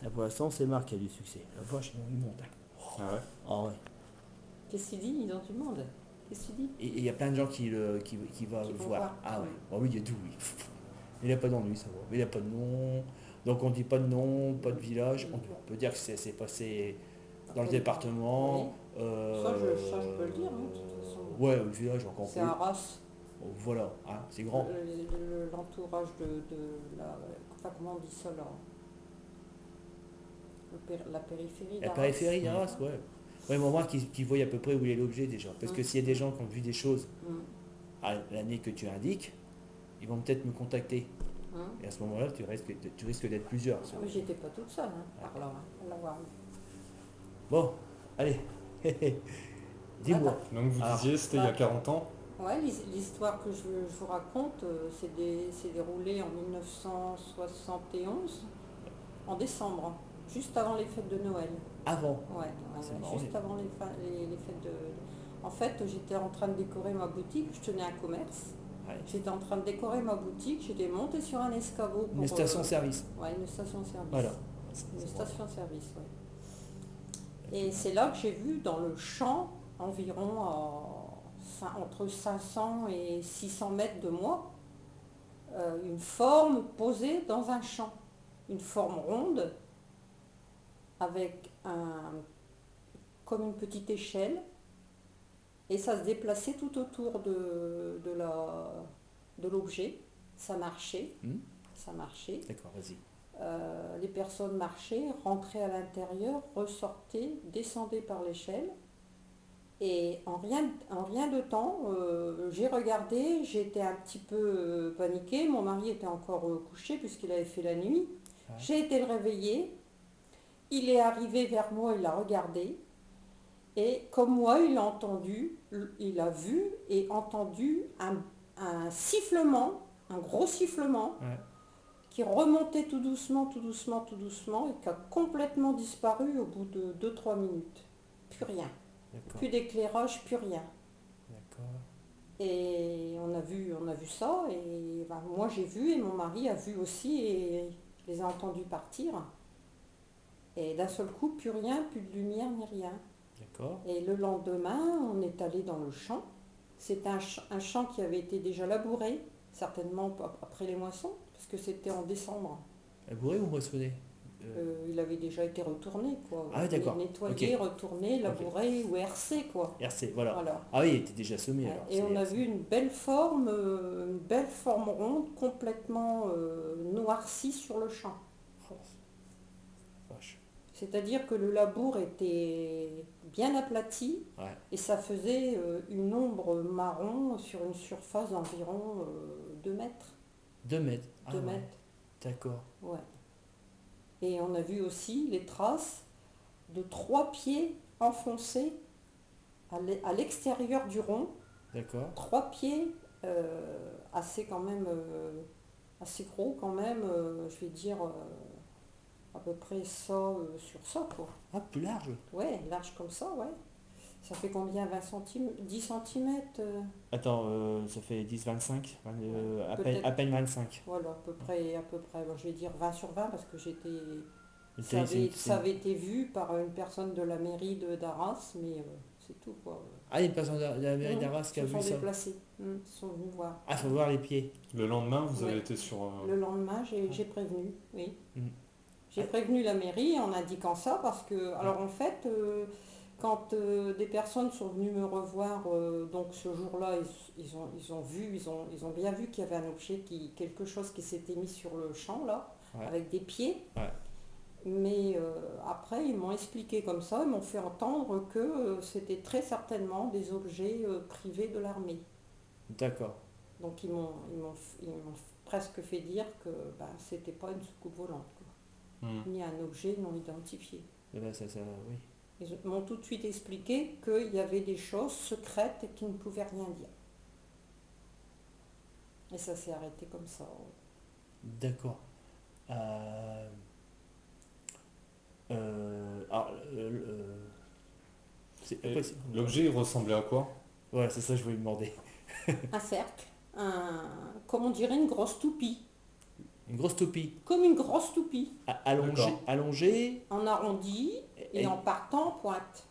Là, pour l'instant, c'est Marc qui a du succès. La vache, il monte. Ah ouais. Ah ouais. Qu'est-ce qu'il dit? Ils ont du monde. Qu'est-ce qu'il dit? Et il y a plein de gens qui va Qui vont voir. voir. Ah ouais. Mm. Bah oui, il y a tout, oui. Il n'a pas d'ennui, ça va. Il n'a pas de nom. Donc on dit pas de nom, pas de village. On peut dire que c'est passé Dans dans le quel- département. Oui. Ça, je peux le dire, hein, de toute façon. Ouais, le village encore C'est plus. Arras, Voilà, hein, c'est grand. l'entourage de la. Enfin, comment on dit ça là? La périphérie La d'Arras. périphérie d'Arras, ouais. Ouais, mais au moins qu'ils voient à peu près où est l'objet déjà. Parce que Mm. s'il y a des gens qui ont vu des choses Mm. à l'année que tu indiques, ils vont peut-être me contacter. Mm. Et à ce moment-là, tu risques d'être plusieurs. Ah, mais j'étais pas toute seule, hein, par là, hein, à l'avoir vu. Bon, allez. Dis-moi. Donc vous Alors, disiez, c'était il y a 40 ans. Ouais, l'histoire que je vous raconte, c'est déroulé en 1971, en décembre, juste avant les fêtes de Noël. avant. Ouais, C'est ouais, marrant, juste avant les fêtes de... En fait, j'étais en train de décorer ma boutique, je tenais un commerce. ouais. J'étais en train de décorer ma boutique, j'étais montée sur un escabeau pour... Une station-service. Ouais, une station-service. Voilà. Une station-service, ouais. Et c'est là que j'ai vu dans le champ, environ entre 500 et 600 mètres de moi, une forme posée dans un champ. Une forme ronde, avec comme une petite échelle, et ça se déplaçait tout autour de l'objet. Ça marchait, Hmm. ça marchait. D'accord, vas-y. Les personnes marchaient, rentraient à l'intérieur, ressortaient, descendaient par l'échelle. Et en rien de temps, j'ai regardé, j'étais un petit peu paniquée. Mon mari était encore couché puisqu'il avait fait la nuit. Ouais. J'ai été le réveiller. Il est arrivé vers moi, il a regardé. Et comme moi, il a vu et entendu un sifflement, un gros sifflement, Ouais. qui remontait tout doucement, tout doucement, tout doucement, et qui a complètement disparu au bout de 2-3 minutes. Plus rien. D'accord. Plus d'éclairage, plus rien. D'accord. Et on a vu ça, et ben, moi j'ai vu, et mon mari a vu aussi, et les a entendus partir. Et d'un seul coup, plus rien, plus de lumière, ni rien. D'accord. Et le lendemain, on est allé dans le champ. C'est un champ qui avait été déjà labouré, certainement après les moissons, parce que c'était en décembre. Labouré ou moissonné Il avait déjà été retourné, quoi. Ah oui, d'accord. Nettoyé, Ok. retourné, labouré ou hercé, quoi. RC, voilà. Voilà. Ah oui, il était déjà semé Ouais. alors. Et on a vu une belle forme ronde, complètement noircie sur le champ. Oh, vache. C'est-à-dire que le labour était bien aplati, Ouais. et ça faisait une ombre marron sur une surface d'environ 2 mètres. 2 mètres. Ah 2 ouais. mètres, D'accord. ouais. Et on a vu aussi les traces de 3 pieds enfoncés à l'extérieur du rond. D'accord. 3 pieds assez quand même, assez gros quand même, je vais dire à peu près ça sur ça, quoi. Ah, plus large. Ouais, large comme ça, ouais. Ça fait combien? 20 cm, 10 centimètres Attends, ça fait 10, 25 peut-être. à peine 25. Voilà, à peu près. Bon, je vais dire 20 sur 20 parce que j'étais. C'est- Ça avait été vu par une personne de la mairie d'Arras, mais c'est tout, quoi. Ah, il y a une personne de la mairie Mmh, d'Arras qui a se vu sont ça. déplacés, ils sont venus voir. Ah, faut voir les pieds. Le lendemain, vous avez Ouais. été sur... Le lendemain, j'ai prévenu, oui. Mm. J'ai prévenu la mairie en indiquant ça parce que, alors en fait, quand des personnes sont venues me revoir, donc ce jour-là, ils ont vu, ils ont bien vu qu'il y avait un objet, quelque chose qui s'était mis sur le champ là, Ouais. avec des pieds. Ouais. Mais après, ils m'ont expliqué comme ça, ils m'ont fait entendre que c'était très certainement des objets privés de l'armée. D'accord. Donc ils m'ont presque fait dire que ben, c'était pas une soucoupe volante, quoi, Hmm. ni un objet non identifié. Eh ben, oui. Ils m'ont tout de suite expliqué qu'il y avait des choses secrètes et qu'ils ne pouvaient rien dire. Et ça s'est arrêté comme ça. D'accord. Alors, Et après, l'objet, il ressemblait à quoi? ouais, c'est ça que je voulais demander. Un cercle, comme on dirait une grosse toupie. Une grosse toupie. comme une grosse toupie, Allongée, D'accord. allongée. en arrondi et en partant en pointe.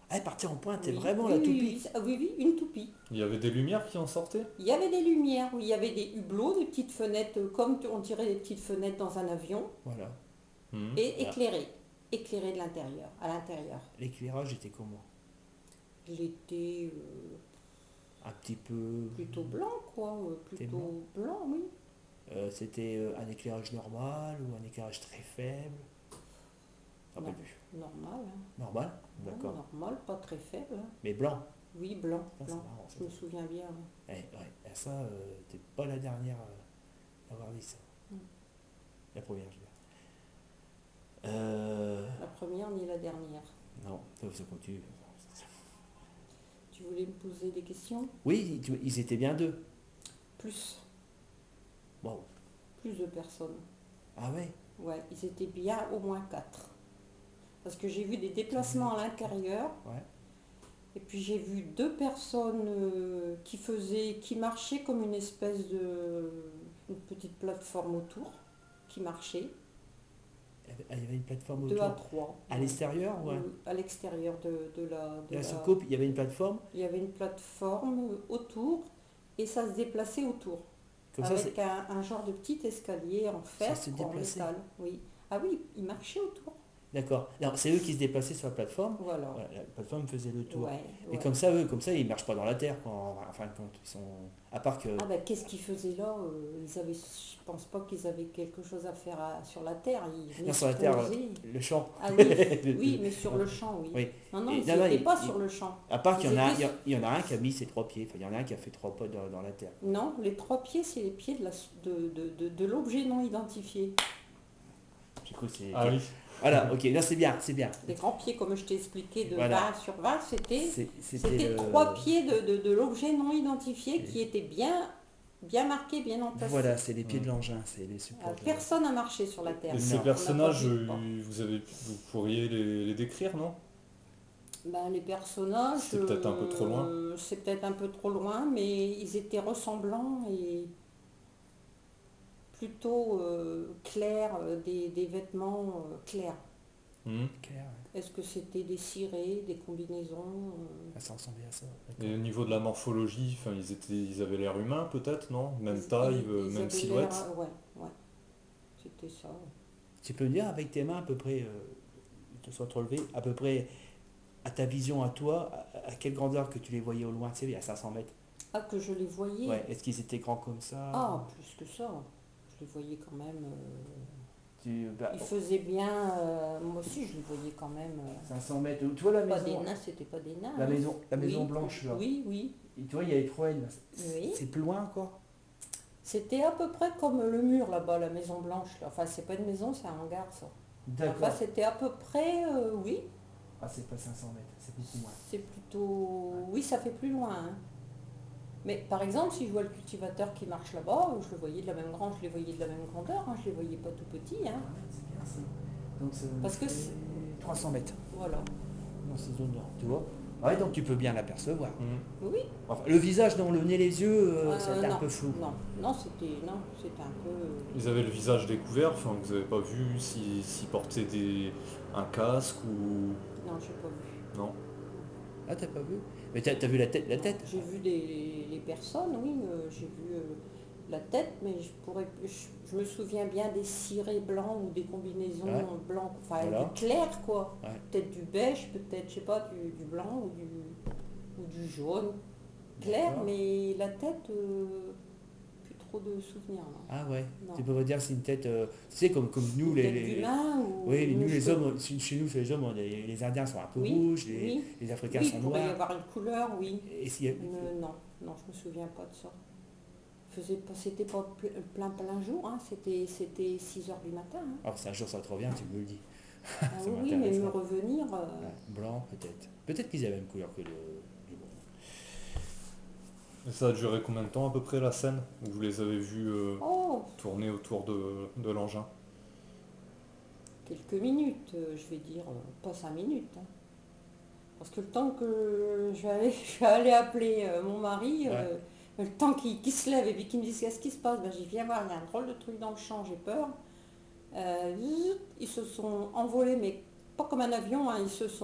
Elle partait en pointe, c'est Oui, vraiment oui, la oui, toupie. oui, une toupie. Il y avait des lumières qui en sortaient? Il y avait des lumières, oui, il y avait des hublots, des petites fenêtres, comme on dirait des petites fenêtres dans un avion, Voilà. Mhm. et Voilà. éclairées de l'intérieur, à l'intérieur. L'éclairage était comment? Il était Un petit peu. plutôt blanc, quoi, plutôt blanc, oui. C'était un éclairage normal ou un éclairage très faible? Je me rappelle Non. plus. Normal, hein. Normal? Non, D'accord. normal, pas très faible, hein. Mais blanc. Oui, blanc, Ça, c'est blanc. marrant, ça. Je me souviens bien. Eh, ouais. Et ça, t'es pas la dernière à avoir dit ça. Mm. La première, je veux dire. La première ni la dernière. Non, ça continue. Tu voulais me poser des questions? Oui, ils étaient bien deux. Plus, Bon. plus de personnes. Ah ouais. Ouais, ils étaient bien au moins 4. Parce que j'ai vu des déplacements à l'intérieur. Ouais. Et puis j'ai vu 2 personnes qui marchaient comme une espèce une petite plateforme autour, qui marchait, Il y avait une plateforme 2 à autour. 3. À l'extérieur, ouais. À l'extérieur de La la... soucoupe, il y avait une plateforme. Il y avait une plateforme autour et ça se déplaçait autour. Comme ça, Avec un genre de petit escalier en fer, se quoi, en déplaçait. métal. Oui. Ah oui, il marchait autour. D'accord. Non, c'est eux qui se déplaçaient sur la plateforme. Voilà. Voilà, la plateforme faisait le tour. Ouais, Et ouais. comme ça, ils marchent pas dans la terre, quoi, en fin de compte. Ils sont. À part que. Ah ben qu'est-ce qu'ils faisaient là? Je pense pas qu'ils avaient quelque chose à faire sur la terre. Ils venaient Non, se sur la terre, poser. le champ. Ah oui, oui, mais sur le champ, oui. Oui. Non, non, Et ils non, non, n'étaient pas ils- sur le champ. À part qu'il y en a, Ils étaient- il y en a un qui a mis ses 3 pieds. Enfin, il y en a un qui a fait 3 pas dans la terre. Non, les 3 pieds, c'est les pieds de l'objet non identifié. Du coup, c'est. Ah oui. Voilà, ok, là c'est bien, c'est bien. Les grands pieds, comme je t'ai expliqué, de Voilà. 20 sur 20, c'était C'était 3 pieds de l'objet non identifié qui étaient bien marqués, bien emplacés. Voilà, c'est les pieds de l'engin, c'est les supports. Personne n'a marché sur la terre. Et Non. ces On personnages, n'a pas vu, vous pourriez les décrire, non? Ben, les personnages, C'est peut-être un peu trop loin. C'est peut-être un peu trop loin, mais ils étaient ressemblants et plutôt clairs, des vêtements clairs. Mhm. Clair, ouais. Est-ce que c'était des cirés, des combinaisons Ça ressemblait à ça. Et au niveau de la morphologie, enfin, ils avaient l'air humains peut-être, non? Même Ils- taille, ils même avaient silhouette. l'air, ouais, c'était ça. Tu peux me dire avec tes mains à peu près, te sois relevé, à peu près à ta vision à toi, à quelle grandeur que tu les voyais au loin, tu sais, à 500 mètres. Ah, que je les voyais? Ouais, est-ce qu'ils étaient grands comme ça? Ah, plus que ça. Je les voyais quand même. Bah, Ils faisaient bien. Moi aussi, je les voyais quand même. 500 mètres. Tu vois la Pas des maison, nains, c'était pas des nains. la hein. maison, la maison Oui, blanche là. Oui, oui. Et tu vois, il y a les Troènes. Oui. C'est plus loin encore. C'était à peu près comme le mur là-bas, la maison blanche. Là. Enfin, c'est pas une maison, c'est un hangar, ça. D'accord. Enfin, c'était à peu près, oui. Ah, c'est pas 500 mètres, c'est beaucoup moins. C'est plutôt. Oui, ça fait plus loin. Hein. Mais par exemple, si je vois le cultivateur qui marche là-bas, je le voyais de la même grande, je les voyais de la même grandeur, hein, je les voyais pas tout petits. Hein. C'est bien ça. Donc, Parce que c'est 300 mètres Voilà. dans ces zones-là, tu vois. Ouais, donc tu peux bien l'apercevoir. Mhm. Oui. Enfin, le visage, non, le nez, les yeux, c'était un non, peu flou. Non, c'était un peu. Ils avaient le visage découvert, enfin, vous n'avez pas vu s'ils portaient un casque ou... Non, j'ai pas vu. Non. Ah, t'as pas vu? Mais t'as vu la tête, J'ai vu les personnes, oui, j'ai vu la tête, mais je me souviens bien des cirés blancs ou des combinaisons Ouais. blancs, enfin Voilà. du clair quoi. Ouais. Peut-être du beige, peut-être, je sais pas, du blanc ou du jaune. Clair, D'accord. mais la tête, plus trop de souvenirs. Là. Ah ouais, Non. tu peux dire c'est une tête, tu sais, comme nous, Une les... tête d'humain ou Oui, nous une les cheveux- hommes, chez nous, chez les hommes, les Indiens sont un peu Oui, rouges, oui. les Africains Oui, sont il pourrait y noirs. avoir une couleur, oui. Et s'il y a- Non, je me souviens pas de ça. C'était pas plein jour, hein. C'était 6 heures du matin. Hein. Alors, c'est un jour, ça te revient, tu me le dis. Ah Ça oui, mais m'intéresse, me hein. revenir. Ouais, blanc, peut-être. Peut-être qu'ils avaient la même couleur que du monde. Et ça a duré combien de temps à peu près la scène où vous les avez vus Oh, tourner autour de l'engin? quelques minutes, je vais dire, pas 5 minutes. Hein. Parce que le temps que je vais aller appeler mon mari, Ouais. Le temps qu'il se lève et puis qu'il me dise qu'est-ce qui se passe, ben, j'y viens voir, il y a un drôle de truc dans le champ, j'ai peur. Ils se sont envolés, mais pas comme un avion, hein, ils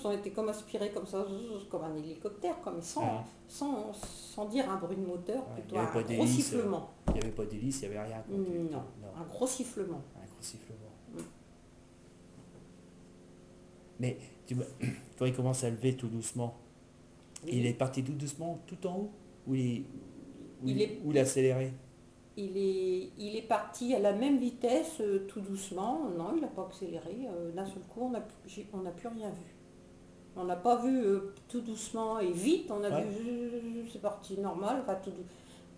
ont été comme aspirés comme ça, comme un hélicoptère, comme Ah, sans dire un bruit de moteur, ouais. Il plutôt n'y avait un pas gros d'hélice, sifflement. il n'y avait pas d'hélice, il n'y avait rien. Quoi. Non, Non, un gros sifflement. un gros sifflement. Mm. Mais quand il commence à lever tout doucement, Oui. il est parti tout doucement, tout en haut, ou Il il a accéléré. il est parti à la même vitesse, tout doucement. Non, il n'a pas accéléré. D'un seul coup, on n'a plus rien vu. On n'a pas vu tout doucement et vite. On a Ouais. vu, c'est parti normal. Enfin,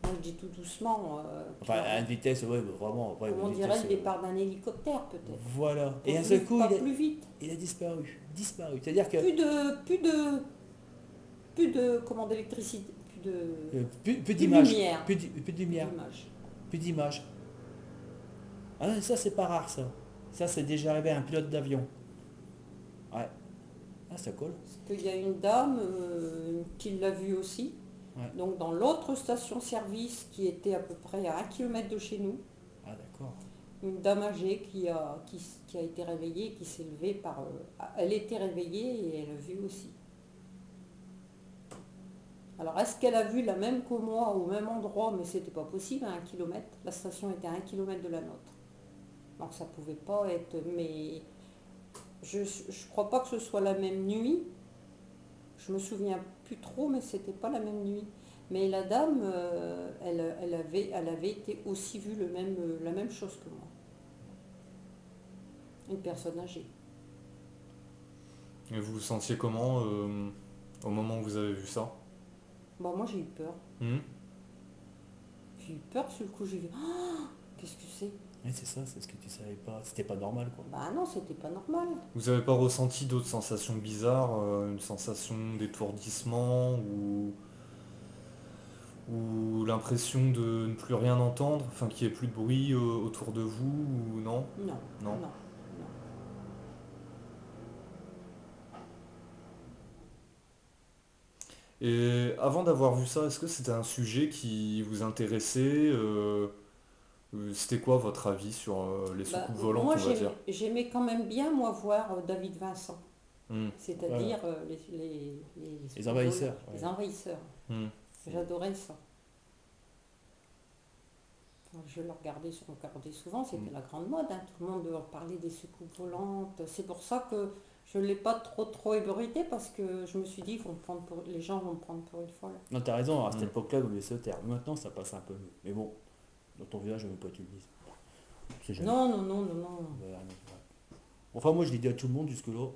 moi, je dis tout doucement. Enfin, à une vitesse, ouais, vraiment. Ouais, comme on une dirait vitesse, le départ d'un hélicoptère, peut-être. Voilà. Et Pas à un seul plus- coup, pas plus vite. il a disparu. Disparu. C'est-à-dire que Plus de comment d'électricité, plus plus de d'images. lumière, Plus plus de lumière. d'image. Plus d'images. Ah, ça, c'est pas rare, ça. Ça, c'est déjà arrivé à un pilote d'avion. Ouais. Ah, ça colle. Parce qu'il y a une dame qui l'a vu aussi. Ouais. Donc dans l'autre station-service qui était à peu près à 1 kilomètre de chez nous, Ah, d'accord. une dame âgée qui a été réveillée, qui s'est levée elle était réveillée et elle a vu aussi. Alors est-ce qu'elle a vu la même que moi au même endroit, mais c'était pas possible à 1 kilomètre. La station était à 1 kilomètre de la nôtre. Donc ça pouvait pas être. Mais je crois pas que ce soit la même nuit. Je me souviens plus trop, mais c'était pas la même nuit. Mais la dame, elle avait été aussi vue la même chose que moi. Une personne âgée. Et vous vous sentiez comment au moment où vous avez vu ça? Bah moi j'ai eu peur. Hmm. J'ai eu peur sur le coup, j'ai vu. Ah, qu'est-ce que c'est? Oui, c'est ça, c'est ce que tu savais pas. C'était pas normal, quoi. Bah non, c'était pas normal. Vous avez pas ressenti d'autres sensations bizarres, une sensation d'étourdissement ou l'impression de ne plus rien entendre, enfin qu'il n'y ait plus de bruit autour de vous ou non? Non, Non. non. Et avant d'avoir vu ça, est-ce que c'était un sujet qui vous intéressait c'était quoi votre avis sur les Bah, soucoupes volantes, moi on va dire? j'aimais quand même bien moi voir David Vincent, Hmm, c'est-à-dire Les envahisseurs. les Ouais. envahisseurs. hmm. J'adorais ça. Je le regardais souvent, c'était la grande mode, hein. Tout le monde parlait des soucoupes volantes. C'est pour ça que je ne l'ai pas trop ébruité parce que je me suis dit, les gens vont me prendre pour une folle. Non, t'as raison, à cette Mm. époque-là, il vaut mieux se taire. Maintenant, ça passe un peu mieux. Mais bon, dans ton village, je ne veux pas que tu le dises. C'est jamais. Non, non, non, non, non. Ouais. Enfin, moi, je l'ai dit à tout le monde jusque-là.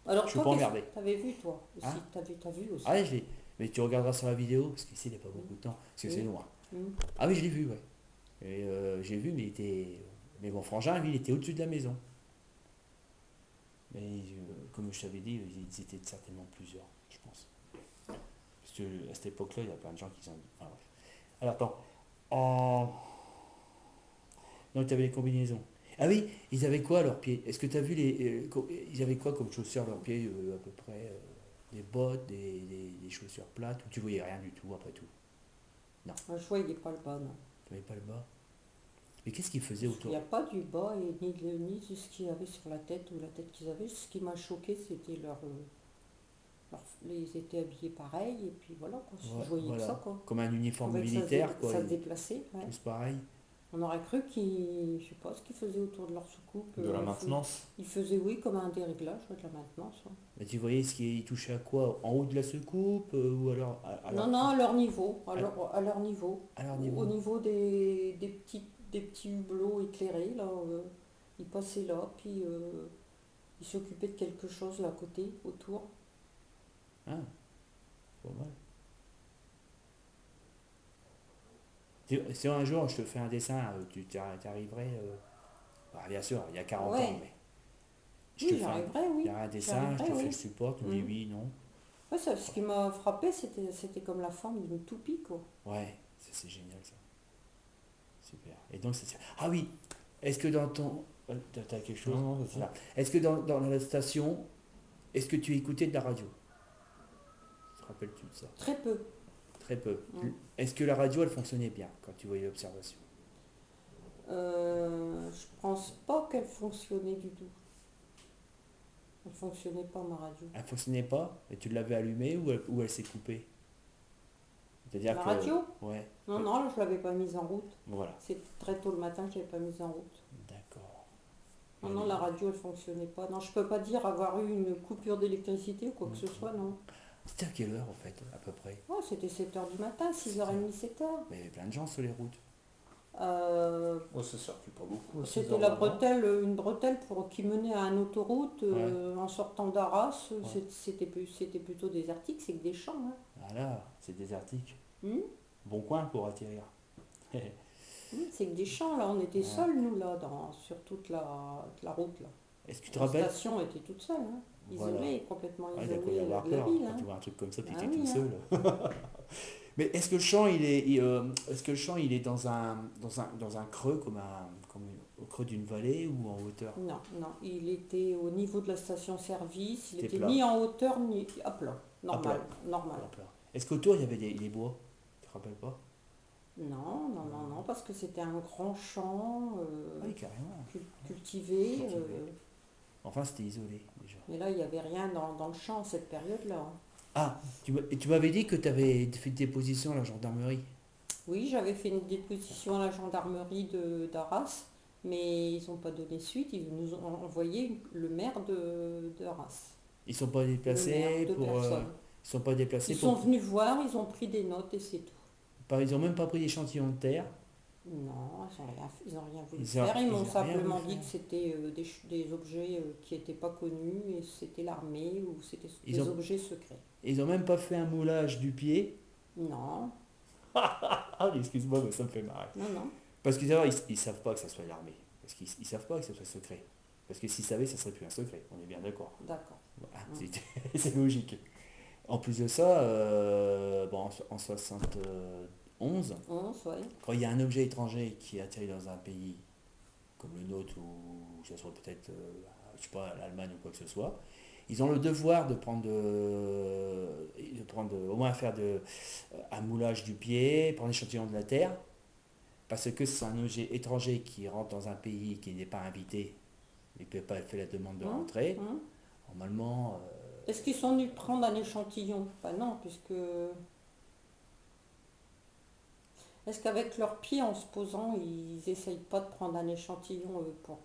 Alors Je suis toi, pas emmerdé. t'avais vu toi aussi, Hein t'as vu aussi. Ah, ouais, je l'ai. Mais tu regarderas sur la vidéo, parce qu'ici, il n'y a pas beaucoup de temps, parce que Oui. c'est loin. Mm. Ah oui, je l'ai vu, ouais. Et j'ai vu, mais il était. Mais mon frangin, lui, il était au-dessus de la maison. Mais comme je t'avais dit, ils étaient certainement plusieurs, je pense. Parce que à cette époque-là, il y a plein de gens qui sont. Enfin, bref. Alors attends. En... Donc tu avais les combinaisons. Ah oui, ils avaient quoi à leurs pieds? Est-ce que tu as vu ils avaient quoi comme chaussures à leurs pieds à peu près des bottes, des chaussures plates, ou tu voyais rien du tout après tout? Non, Moi, je voyais pas le bas, non. tu n'avais pas le bas. Mais qu'est-ce qu'ils faisaient Il autour? n'y a pas du bas et ni de ce qu'il y avait sur la tête ou la tête qu'ils avaient. Ce qui m'a choqué, c'était ils étaient habillés pareil et puis voilà quoi. Ouais, Je voyais voilà. que ça quoi. Comme un Je uniforme trouvais que militaire, quoi. ça se déplaçait. Ouais. Tous pareil. On aurait cru je sais pas ce qu'ils faisaient autour de leur soucoupe. De la maintenance? Ils faisaient oui comme un déréglages, ouais, de la maintenance. Ouais. Mais tu voyais ce qui touchait à quoi? En haut de la secoupe ou alors Non, à leur niveau, à leur niveau. à leur niveau? Au niveau des petits hublots éclairés, là, ils passaient là, puis ils s'occupaient de quelque chose là à côté, autour. Ah, pas mal. Si un jour je te fais un dessin, tu arriverais. Bah, bien sûr, il y a 40 Ouais. ans, mais je te Oui, fais un, j'arriverai, oui. il y a un dessin, je J'arriverai, te fais oui. le support, tu me dis Mhm. oui, non. Ouais, ce qui m'a frappé, c'était comme la forme d'une toupie, quoi. Ouais, c'est génial ça. Super. Et donc, c'est. Ah oui, est-ce que dans ton. T'as quelque chose? Non, non, vas-y. Voilà. Est-ce que dans la station, est-ce que tu écoutais de la radio? Te rappelles-tu de ça? Très peu. très peu. Mm. Est-ce que la radio, elle fonctionnait bien quand tu voyais l'observation? Je pense pas qu'elle fonctionnait du tout. Elle fonctionnait pas ma radio. Elle fonctionnait pas, et tu l'avais allumée ou elle s'est coupée? C'est-à-dire La que... radio? Ouais, Non, non, je l'avais pas mise en route. voilà. C'est très tôt le matin que je l'avais pas mise en route. D'accord. Non, non, la radio, elle fonctionnait pas. Non, je peux pas dire avoir eu une coupure d'électricité ou quoi que ce soit, non. C'était à quelle heure, en fait, à peu près? Oh, c'était 7 h du matin, 6 h 30, 7 h. Mais il y avait plein de gens sur les routes. Ouais, ça circule pas beaucoup à 6 C'était heures la le matin. bretelle, une bretelle qui menait à une autoroute en sortant d'Arras. Ouais. C'était plutôt désertique, c'est que des champs. Hein. Voilà, c'est désertique. Hmm. Bon coin pour atterrir. C'est que des champs, là. On était Ouais. seuls, nous, là, sur toute la route, là. Est-ce que tu te La rappelles? station était toute seule, hein. Voilà. Isolée, complètement Ouais, il doit isolée y avoir de la peur ville. quand Hein. tu vois un truc comme ça, puis Ah tu es oui, tout hein. seul. Mais est-ce que le champ, est-ce que le champ, il est dans un creux, au creux d'une vallée ou en hauteur? Non, non, il était au niveau de la station-service, il C'était était plat. ni en hauteur ni à plat. Normal, plat. normal. Est-ce qu'autour, il y avait des bois? Tu te rappelles pas? Non, non, non, non, parce que c'était un grand champ Oui, carrément. cultivé. Cultivé. Enfin, c'était isolé, déjà. Mais là, il n'y avait rien dans le champ cette période-là. Hein. Ah, et tu m'avais dit que tu avais fait une déposition à la gendarmerie. Oui, j'avais fait une déposition à la gendarmerie d'Arras, mais ils n'ont pas donné suite. Ils nous ont envoyé le maire d'Arras. Ils sont pas Le déplacés maire, deux pour... personnes. ils sont pas déplacés Ils pour... sont venus voir, ils ont pris des notes et c'est tout. Ils ont même pas pris d'échantillon de terre. Non, ils n'ont rien voulu Ils ont- faire. Ils ils m'ont ont rien simplement voulu dit faire. que c'était des objets qui n'étaient pas connus et c'était l'armée ou c'était Ils des ont- objets secrets. Ils ont même pas fait un moulage du pied. Non, Ah, excuse-moi, mais ça me fait marrer. non, non. Parce qu'ils ils savent pas que ça soit l'armée. Parce qu'ils savent pas que ça soit secret. Parce que s'ils savaient, ça serait plus un secret. On est bien d'accord. D'accord. Ah, c'est logique. En plus de ça, en 71, 11, ouais. quand il y a un objet étranger qui atterrit dans un pays comme le nôtre ou que ce soit peut-être, je sais pas, l'Allemagne ou quoi que ce soit, ils ont le devoir de au moins faire un moulage du pied, prendre l'échantillon de la terre, parce que c'est un objet étranger qui rentre dans un pays qui n'est pas invité, il ne peut pas faire la demande de rentrer. Hum. Normalement, Est-ce qu'ils sont venus prendre un échantillon? Bah non, puisque... Est-ce qu'avec leurs pieds, en se posant, ils n'essayent pas de prendre un échantillon pour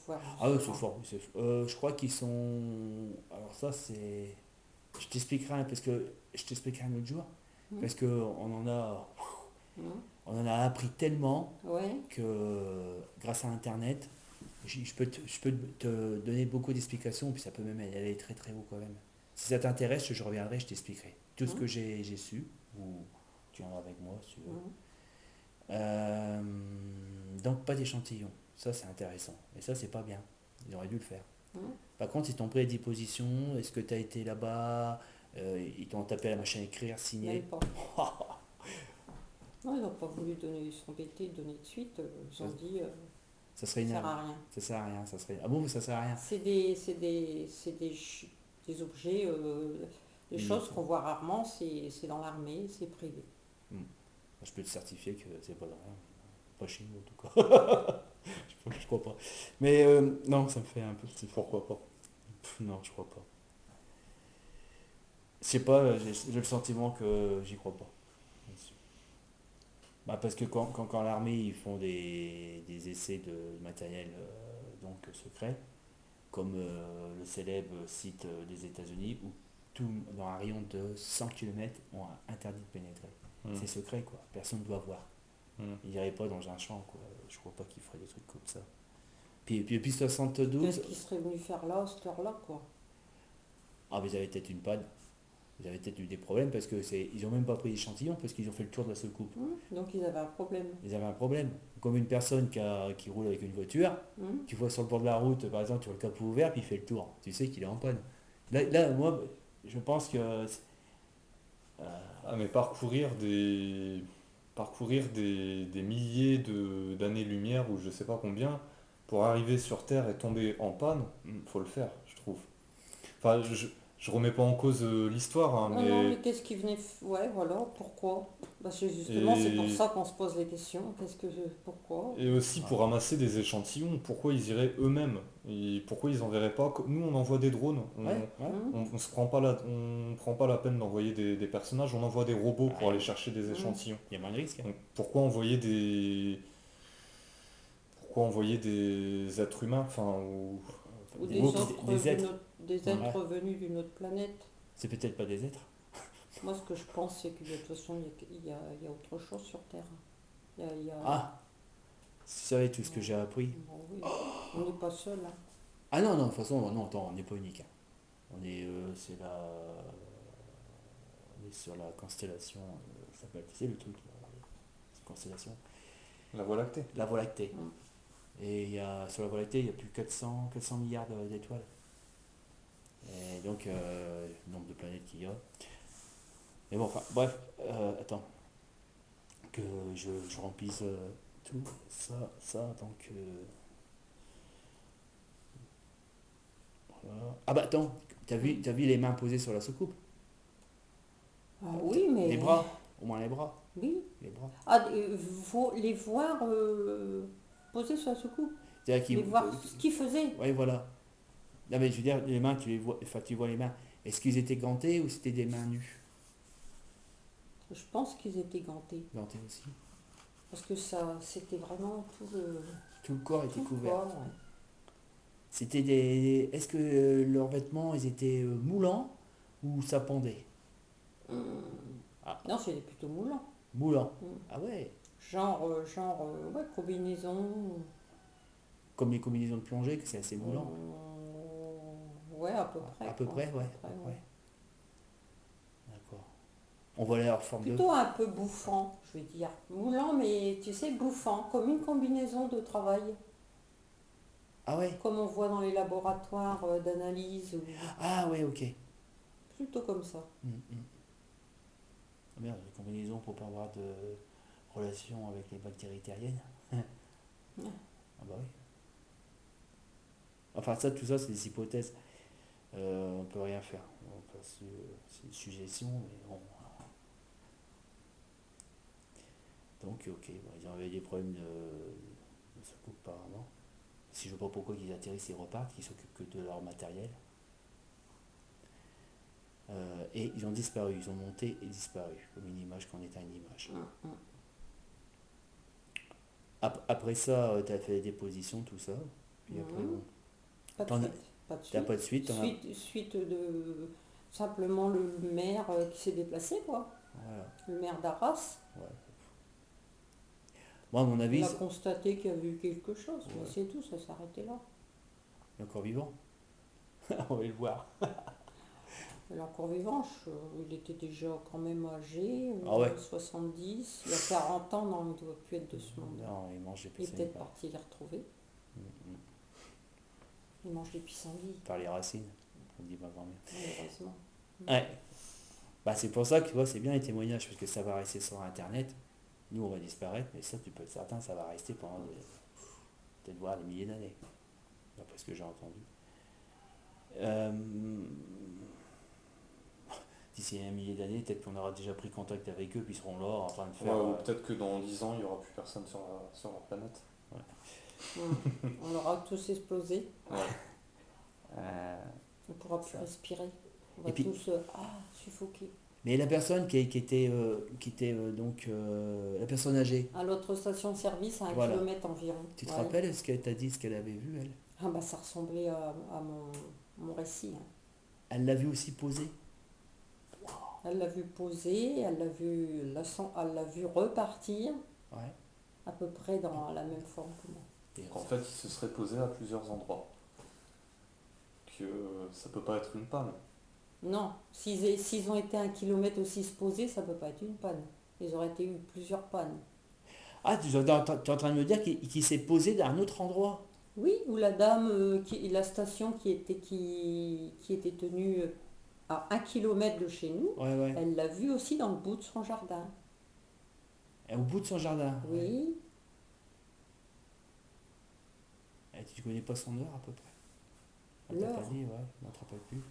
voir ah oui, c'est justement. fort. Je crois qu'ils sont. Alors ça, c'est. Je t'expliquerai, parce que je t'expliquerai un autre jour, Hum, parce que hum. on en a appris tellement Ouais, que grâce à Internet, je peux te donner beaucoup d'explications, puis ça peut même aller très très haut quand même. Si ça t'intéresse, je reviendrai, je t'expliquerai tout ce Hum. que j'ai su, ou tu viendras avec moi si tu veux. hum. Euh, donc pas d'échantillon, ça c'est intéressant, et ça c'est pas bien, ils auraient dû le faire. Hum. Par contre, ils t'ont pris à disposition, est-ce que tu as été là-bas, ils t'ont tapé à la machine à écrire, signé. Même pas. Non, ils n'ont pas voulu s'embêter, donner de suite. Ils ont dit, Ça serait ça une sert à rien. ça sert à rien, ça serait... Ah bon, mais ça sert à rien. C'est des objets, des Oui. choses qu'on voit rarement, c'est dans l'armée, c'est privé. Je peux te certifier que c'est pas de rien, pas chez nous en tout cas. Je crois pas. Mais non, ça me fait un peu... Pourquoi pas? Non, je crois pas. Je sais pas, j'ai le sentiment que j'y crois pas. Là-dessus. Bah parce que quand l'armée ils font des essais de matériel donc secret, comme le célèbre site des États-Unis où tout dans un rayon de 100 km ont interdit de pénétrer. C'est secret quoi, personne ne doit voir. Ils n'iraient pas dans un champ quoi. Je crois pas qu'ils feraient des trucs comme ça. Puis depuis Qu'est-ce 72, qu'ils seraient venus faire là, à cette heure-là, quoi? ah mais ils avaient peut-être une panne. Ils avaient peut-être eu des problèmes parce que ils ont même pas pris d'échantillon parce qu'ils ont fait le tour de la soucoupe. Donc ils avaient un problème. Ils avaient un problème. Comme une personne qui roule avec une voiture, Hum. tu vois sur le bord de la route, par exemple, tu vois le capot ouvert, puis il fait le tour. Tu sais qu'il est en panne. Là, moi, je pense que... Ah, mais parcourir des milliers d'années-lumière ou je sais pas combien pour arriver sur Terre et tomber en panne, Mm. faut le faire, je trouve. Enfin, je remets pas en cause l'histoire, hein, Non, non, mais qu'est-ce qui venait... Ouais, voilà, pourquoi? Parce que justement, c'est pour et, ça qu'on se pose les questions. Pourquoi? et aussi Ouais, pour ramasser des échantillons, pourquoi ils iraient eux-mêmes? Et pourquoi ils enverraient pas? Nous, on envoie des drones, ouais, ouais. on se prend pas on prend pas la peine d'envoyer des personnages, on envoie des robots Ah, pour aller chercher des Hum. échantillons. il y a moins de risques. Donc pourquoi envoyer des êtres humains, enfin, Ou Des, des ou autres? autres des êtres. des Ouais. êtres venus d'une autre planète. C'est peut-être pas des êtres. Moi, ce que je pense, c'est que de toute façon, il y a autre chose sur Terre. Il y a... Ah, si tu savais tout ce que j'ai appris. Bon, oui, on n'est pas seul. Hein. Ah non, non, de toute façon, non, attends, on n'est pas unique, hein. On est, on est sur la constellation, ça s'appelle, tu sais le truc, là, constellation, La Voie lactée. la Voie lactée. Hum. Et sur la Voie lactée, il y a plus de 400 milliards d'étoiles. Et donc, le nombre de planètes qu'il y a. Mais bon, enfin, bref, attends, que je remplisse tout ça, donc, voilà. Ah bah attends, t'as vu les mains posées sur la soucoupe? Ah oui, mais... Les bras, au moins les bras, Oui. les bras. Ah, les voir poser sur la soucoupe. C'est-à-dire Les voir ce qu'ils faisaient. ouais, voilà. Non mais je veux dire, les mains, tu les vois, enfin tu vois les mains. Est-ce qu'ils étaient gantés ou c'était des mains nues? Je pense qu'ils étaient gantés. Gantés aussi. Parce que ça, c'était vraiment Tout le corps était tout le couvert. corps. Ouais. C'était Est-ce que leurs vêtements, ils étaient moulants ou ça pendait? Hum. Ah, Non, c'était plutôt moulant. moulants. Hum. Ah ouais. Ouais, combinaison. Comme les combinaisons de plongée, que c'est assez moulant. Ouais, à peu près. À peu quoi. près, ouais. À peu près, ouais. D'accord. On voit leur forme de. Plutôt un peu bouffant, je vais dire. Moulant, mais tu sais, bouffant, comme une combinaison de travail, Ah ouais. comme on voit dans les laboratoires d'analyse, ou Ah ouais, ok. plutôt comme ça. Ah merde, les combinaisons pour pas avoir de relation avec les bactéries terriennes. Ouais. Ah bah oui. Enfin ça, tout ça, c'est des hypothèses. On peut rien faire. C'est une suggestion, mais bon. Donc ok, bon, ils ont eu des problèmes de soucoupe apparemment. Si je vois pas pourquoi ils atterrissent et repartent, qu'ils s'occupent que de leur matériel. Et ils ont disparu, ils ont monté et disparu, comme une image qu'en est une image. Après ça, tu as fait les dépositions, tout ça. Puis après, bon. Pas de T'en as- suite. Pas de T'as suite. pas de suite, Suite de simplement le maire qui s'est déplacé, quoi. Voilà. Le maire d'Arras. Ouais. Moi, à mon Il avis, a constaté qu'il y avait eu quelque chose, mais Ouais. c'est tout, ça s'arrêtait là. il est encore vivant. On va le voir. Il est encore vivant, il était déjà quand même âgé, Ah ouais. 70, il y a 40 ans, non, il ne doit plus être de ce monde. Non, il mange des Il est pissenlits peut-être parti les retrouver. Il mange des pissenlits, par les racines. On dit ma grand-mère. malheureusement. Ouais. Bah, c'est pour ça que tu vois, c'est bien les témoignages, parce que ça va rester sur Internet. Nous, on va disparaître, mais ça, tu peux être certain, ça va rester pendant peut-être voir des milliers d'années, d'après ce que j'ai entendu. Euh, D'ici un millier d'années, peut-être qu'on aura déjà pris contact avec eux, puis ils seront là en train de Ouais, faire. ou peut-être que dans 10 ans, il n'y aura plus personne sur la planète. On aura tous explosé, Ouais. on ne pourra plus Ça. respirer. On va Et puis- tous suffoquer. Mais la personne qui était, la personne âgée, À l'autre station-service, à 1 Voilà. kilomètre environ. tu te Ouais. rappelles ce qu'elle t'a dit, ce qu'elle avait vu, elle? Ah bah ça ressemblait à mon récit. Hein. Elle l'a vu aussi poser. Elle l'a vu poser, elle l'a vu repartir, Ouais. à peu près dans la même forme que moi. Et En fait, il se serait posé à plusieurs endroits. Que ça peut pas être une panne. Non, s'ils ont été à 1 kilomètre aussi se poser, ça peut pas être une panne. Ils auraient eu plusieurs pannes. Ah, tu es en train de me dire qu'il s'est posé dans un autre endroit? Oui, ou la dame, la station qui était tenue à 1 kilomètre de chez nous, Ouais, ouais. elle l'a vu aussi dans le bout de son jardin. Et au bout de son jardin. Ouais. Oui, Et tu connais pas son heure à peu près? Elle t'a L'heure. pas dit, ouais, je m'en rappelle plus.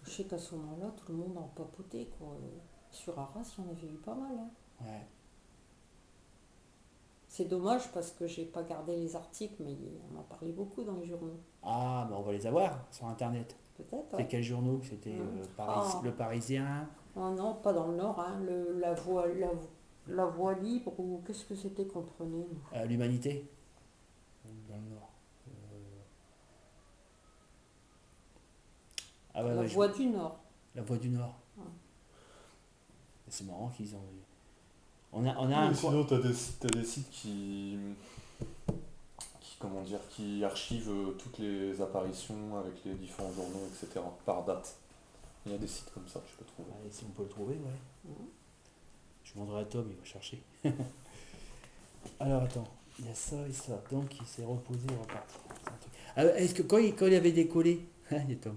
Je sais qu'à ce moment-là, tout le monde en papotait, quoi. Sur Arras, il y en avait eu pas mal, hein. Ouais. C'est dommage parce que j'ai pas gardé les articles, mais on en parlait beaucoup dans les journaux. Ah, on va les avoir sur Internet. Peut-être, C'est ouais. quel journaux? C'était Ah, Le Parisien, oh non, pas dans le Nord, hein. La voie libre, ou qu'est-ce que c'était qu'on prenait, nous? l'Humanité. Dans le Nord. Ah ouais, La ouais, voie du Nord. La Voix du Nord. Ouais. C'est marrant qu'ils ont. On a un Oui, quoi? sinon, t'as des sites comment dire, qui archivent toutes les apparitions avec les différents journaux, etc. par date. Il y a des sites comme ça, tu peux trouver. Allez, si on peut le trouver, ouais. Mhm. Je demanderai à Tom, il va chercher. Alors attends, il y a ça et ça. Donc il s'est reposé, reparti. C'est un truc. Ah, est-ce que quand il avait décollé, il y a Tom.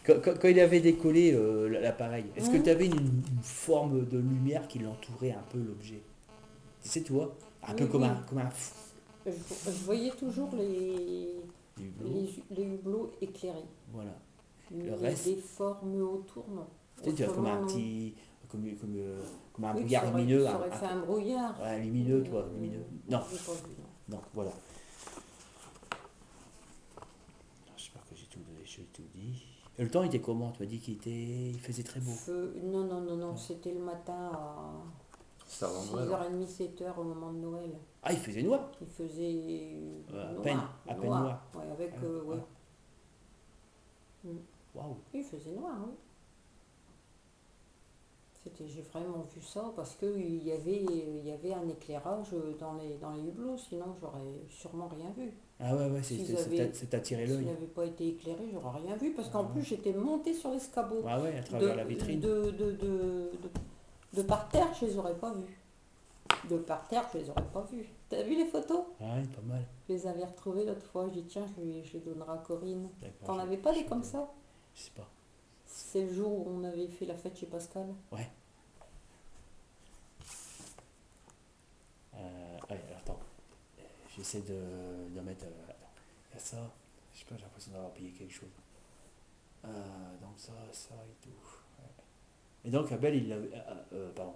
Quand il avait décollé l'appareil, est-ce que Mhm. tu avais une forme de lumière qui l'entourait un peu l'objet? Tu sais, tu vois? Un peu Oui, comme oui. un Je voyais toujours hublot. les hublots éclairés. Voilà. Le Mais reste, des formes autour, non. tu sais, tu as comme Autrement, un non. petit. Comme un Oui, que brouillard lumineux. ça aurait fait un brouillard. Ouais, lumineux, toi, lumineux. Non, J'ai pas vu, non. non, voilà. J'espère que j'ai tout dit. Et le temps était comment? Tu m'as dit il faisait très beau. Non, non, non, non, c'était le matin à C'est avant Noël, hein. 6h30, 7h au moment de Noël. Ah, il faisait noir. Il faisait À peine noir. Ouais, avec, Ah, ouais. ah, Mm. waouh. Il faisait noir, oui. J'ai vraiment vu ça parce qu'il y avait un éclairage dans les hublots, sinon j'aurais sûrement rien vu. Ah ouais, ouais, S'ils avaient, c'est attiré s'il l'œil. n'avait pas été éclairé, j'aurais rien vu parce Ah qu'en plus ouais. j'étais montée sur l'escabeau. Ah ouais, à travers De, la vitrine. de par terre, je les aurais pas vus. De par terre, je les aurais pas vus. T'as vu les photos? Ah ouais, pas mal. Je les avais retrouvées l'autre fois. Je dis tiens, je les donnerai à Corinne. D'accord. T'en avais pas des comme ça? Je sais pas. C'est le jour où on avait fait la fête chez Pascal. Ouais. Ouais, alors attends. J'essaie de mettre. Attends. Il y a ça. Je sais pas, j'ai l'impression d'avoir payé quelque chose. Donc ça et tout. Ouais. Et donc Abel, il avait. Pardon.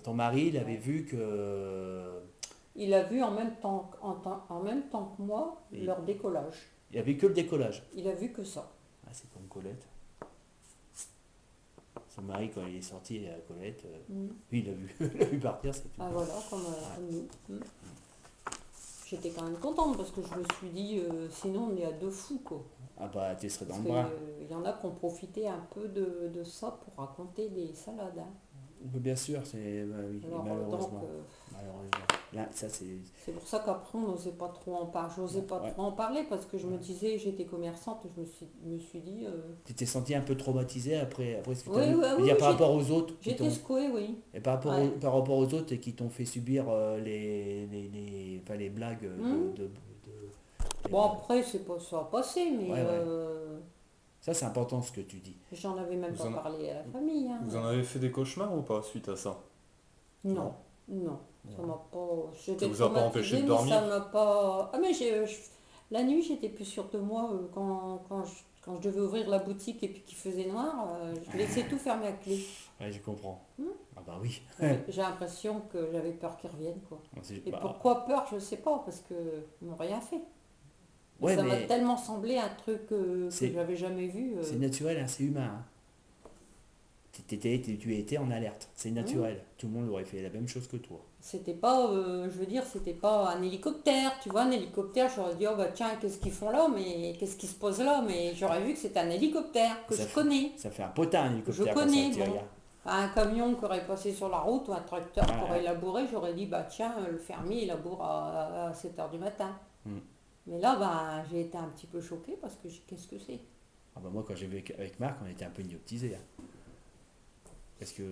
Ton mari, il avait Ouais. vu que. Il a vu en même temps, en même temps que moi Et- leur décollage. Il avait que le décollage. Il a vu que ça. Ah, c'est comme Colette. Son mari, quand il est sorti à Colette, Mm. lui, il a vu partir, c'est tout. Ah voilà, comme nous. Mm. J'étais quand même contente parce que je me suis dit, sinon on est à deux fous, quoi. Ah bah, tu serais dans Parce le bras. qu'il y en a qui ont profité un peu de ça pour raconter des salades, hein. Bien sûr, c'est bah oui, Alors, malheureusement. donc, Malheureusement. Là, ça c'est. c'est pour ça qu'après on n'osait pas trop en parler. J'osais pas Ouais. trop en parler parce que je me Ouais. disais, j'étais commerçante, me suis dit, Tu t'es senti un peu traumatisé après ce que tu oui, as vu? oui, Je veux oui, dire, oui, par rapport aux autres qui j'étais t'ont. secouée, oui. Et par rapport, Ouais. par rapport aux autres qui t'ont fait subir enfin, les blagues Hmm. des Bon, blagues. après, c'est pas ça a passé, mais Ouais, ouais. Ça, c'est important ce que tu dis. j'en avais même Vous pas en, parlé à la famille, hein. vous en avez fait des cauchemars ou pas suite à ça? Non, non, ça Ouais. m'a pas. Ça J'étais vous a pas empêché traumatisée, de mais ça dormir? m'a pas. Ah, mais la nuit, j'étais plus sûre de moi quand je devais ouvrir la boutique et puis qu'il faisait noir, je laissais tout fermer à clé. Ouais, je comprends. Hmm. Ah bah oui. J'ai l'impression que j'avais peur qu'ils reviennent, quoi. Et Bah, pourquoi peur, je sais pas, parce qu'ils n'ont rien fait. Mais ouais, ça m'a mais tellement semblé un truc que c'est j'avais jamais vu. c'est naturel, hein, c'est humain. Hein. Tu étais en alerte, c'est naturel. Tout le monde aurait fait la même chose que toi. C'était pas, je veux dire, c'était pas un hélicoptère, tu vois, un hélicoptère, j'aurais dit, oh bah tiens, qu'est-ce qu'ils font là, mais qu'est-ce qui se pose là, mais j'aurais vu que c'était un hélicoptère, que Ça je fait- connais. Ça fait un potin, un Je hélicoptère, quand ça connais, atterrit. bon. Un camion qui aurait passé sur la route ou un tracteur qui Ouais, aurait ouais. labouré, j'aurais dit, bah tiens, le fermier, il laboure à 7h du matin. Hmm. Mais là, bah, j'ai été un petit peu choquée parce que qu'est-ce que c'est? Ah bah moi, quand j'ai vu avec Marc, on était un peu hypnotisés. Hein. Parce que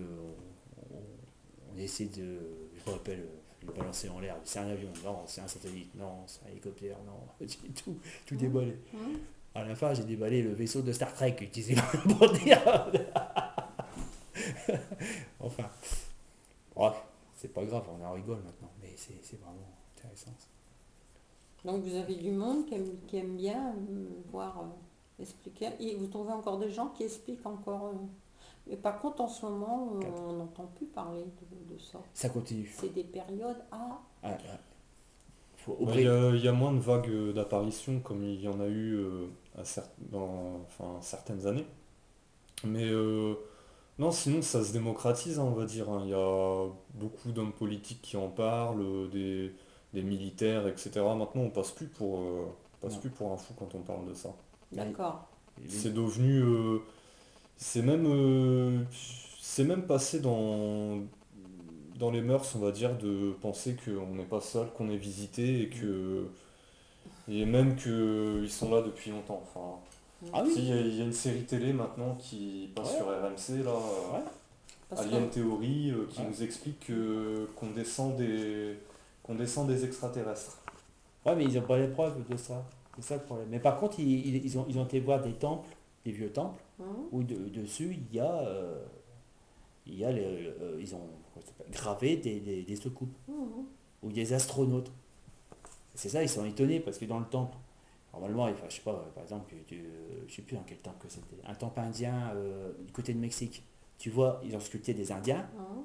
on essaie de. Je me rappelle, le balancer en l'air. C'est un avion, non, c'est un satellite, non, c'est un hélicoptère, non. J'ai tout déballé. Hum. À la fin, j'ai déballé le vaisseau de Star Trek utilisé pour dire. Enfin, bref, c'est pas grave, on en rigole maintenant, mais c'est vraiment intéressant. Donc vous avez du monde qui aime bien voir. expliquer. Et vous trouvez encore des gens qui expliquent encore. Mais par contre, en ce moment, on n'entend plus parler de ça. Ça continue. C'est des périodes à... Ouais, ouais. Faut Bah, il y a moins de vagues d'apparitions comme il y en a eu dans certaines années. Mais non, sinon ça se démocratise, hein, on va dire, hein. Il y a beaucoup d'hommes politiques qui en parlent, des militaires, etc. Maintenant, on passe Non. plus pour un fou quand on parle de ça. Là, D'accord. C'est devenu, c'est même, c'est même passé dans les mœurs, on va dire, de penser qu'on n'est pas seul, qu'on est visité et même qu'ils sont là depuis longtemps. Enfin, ah si, oui, il y a une série télé maintenant qui passe ouais, sur RMC, là, ouais, Parce que... Alien Theory, qui ouais. nous explique qu'on descend des extraterrestres. Ouais, mais ils n'ont pas les preuves de ça. C'est ça le problème. Mais par contre, ils ont été voir des temples, des vieux temples, Hum, où dessus, il y a ils ont comment ça s'appelle, gravé des soucoupes, hum, ou des astronautes. C'est ça, ils sont étonnés, parce que dans le temple, normalement, enfin, je sais pas, par exemple, je sais plus dans quel temple que c'était, un temple indien du côté de Mexique. Tu vois, ils ont sculpté des Indiens, hum.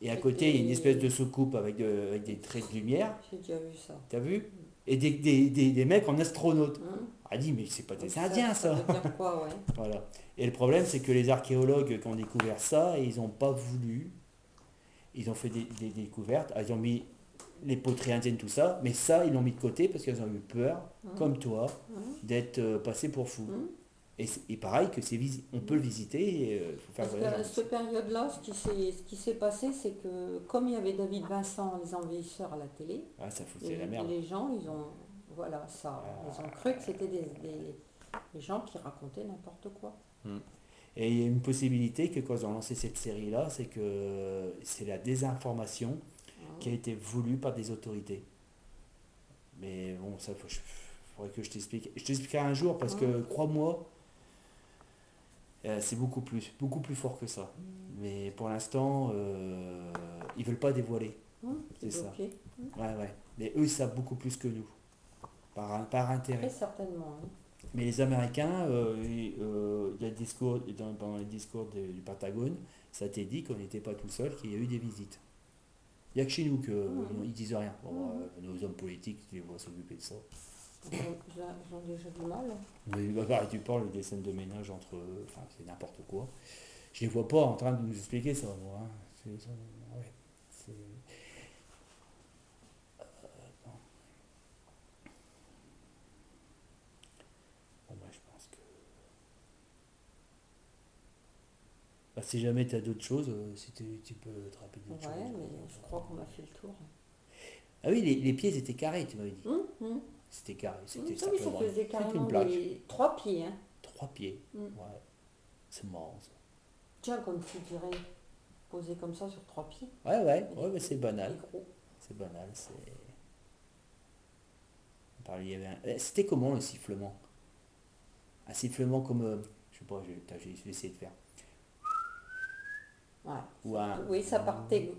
et à Et côté, il y a une espèce de des... soucoupe avec des traits de lumière, J'ai déjà vu ça. t'as vu? Et des mecs en astronaute. Hum. Elle dit, mais c'est pas Donc des Indiens, ça ça. veut dire quoi, ouais. Voilà. Et le problème, c'est que les archéologues qui ont découvert ça, ils n'ont pas voulu. Ils ont fait des découvertes. Ils ont mis les poteries indiennes, tout ça. Mais ça, ils l'ont mis de côté parce qu'ils ont eu peur, Hum, comme toi, hum, d'être passés pour fous. hum. Et pareil, que on peut le visiter. Il faut faire Parce voyager. qu'à cette période-là, ce qui s'est passé, c'est que comme il y avait David Vincent, les envahisseurs à la télé, Ah, ça foutait la merde. les gens, ils ont, voilà, ça, ils ont cru que c'était des gens qui racontaient n'importe quoi. Et il y a une possibilité que quand ils ont lancé cette série-là, c'est que c'est la désinformation qui a Hein. été voulue par des autorités. Mais bon, ça, faudrait que je t'explique. Je t'expliquerai un jour parce que, crois-moi, c'est beaucoup plus fort que ça. Mais pour l'instant, ils veulent pas dévoiler. C'est C'est ça. bloqué. Ouais, ouais. Mais eux, ils savent beaucoup plus que nous, par Très intérêt. certainement. Hein. Mais les Américains, il y a le discours, pendant les discours du Pentagone, ça a été dit qu'on n'était pas tout seul, qu'il y a eu des visites. Il n'y a que chez nous qu'ils disent rien. Bon, nos hommes politiques, ils vont s'occuper de ça. Ils ont déjà du mal. Mais bah, pareil, tu parles des scènes de ménage entre eux, enfin, c'est n'importe quoi. Je les vois pas en train de nous expliquer ça, moi. Hein. Ouais, c'est- bon, moi, je pense que. Bah, si jamais tu as d'autres choses, si tu peux te rappeler d'autres choses. Ouais, mais je crois qu'on a fait le tour. Ah oui, les pieds étaient carrés, tu m'avais dit. Hum. C'était carré, c'était Oui, ça simplement faisait c'était carrément une plaque. des 3 pieds. Hein. 3 pieds. Hum. Ouais, c'est marrant ça. Tiens, comme tu dirais, posé comme ça sur 3 pieds. Mais c'est banal. Et gros. C'est banal, c'est. Il y avait c'était comment le sifflement? Un sifflement comme. Je sais pas, je vais essayer de faire. Ouais. Ou un. Oui, ça partait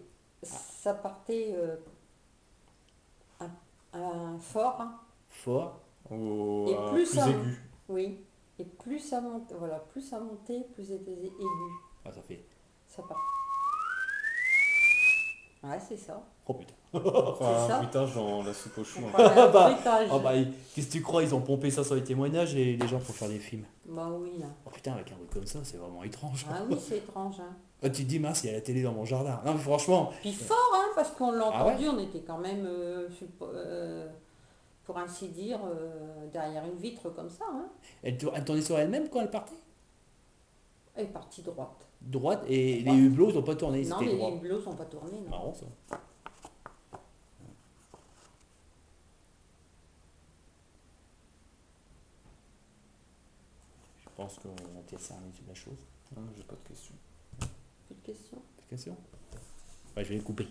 un fort. Hein. Fort. Et plus Plus ça, aigu. oui. Et plus ça montait, voilà, plus ça montait, plus c'était aigu. Ah, ça fait. Ça part. Ouais, c'est ça. Oh putain. Un ça. bruitage dans la soupe aux choux. On Hein. parlait un Bah, bruitage. oh bah, qu'est-ce que tu crois? Ils ont pompé ça sur les témoignages et les gens pour faire des films. Bah oui. Hein. Oh putain, avec un bruit comme ça, c'est vraiment étrange. Ah oui, c'est étrange. Hein. Ah, tu te dis, mince, il y a la télé dans mon jardin. Non, mais franchement. Puis fort, hein, parce qu'on l'a Ah ouais? entendu, on était quand même, pour ainsi dire, derrière une vitre comme ça. Hein. Elle tournait sur elle-même quand elle partait? Elle est partie droite. Droite et Droite. les hublots n'ont pas tourné, Non, c'était les droit. hublots sont pas tournés. Non. Marrant ça. Je pense qu'on t'a cerné sur la chose. Non, j'ai pas de questions. Plus de questions. Des questions? Ouais, je vais les couper.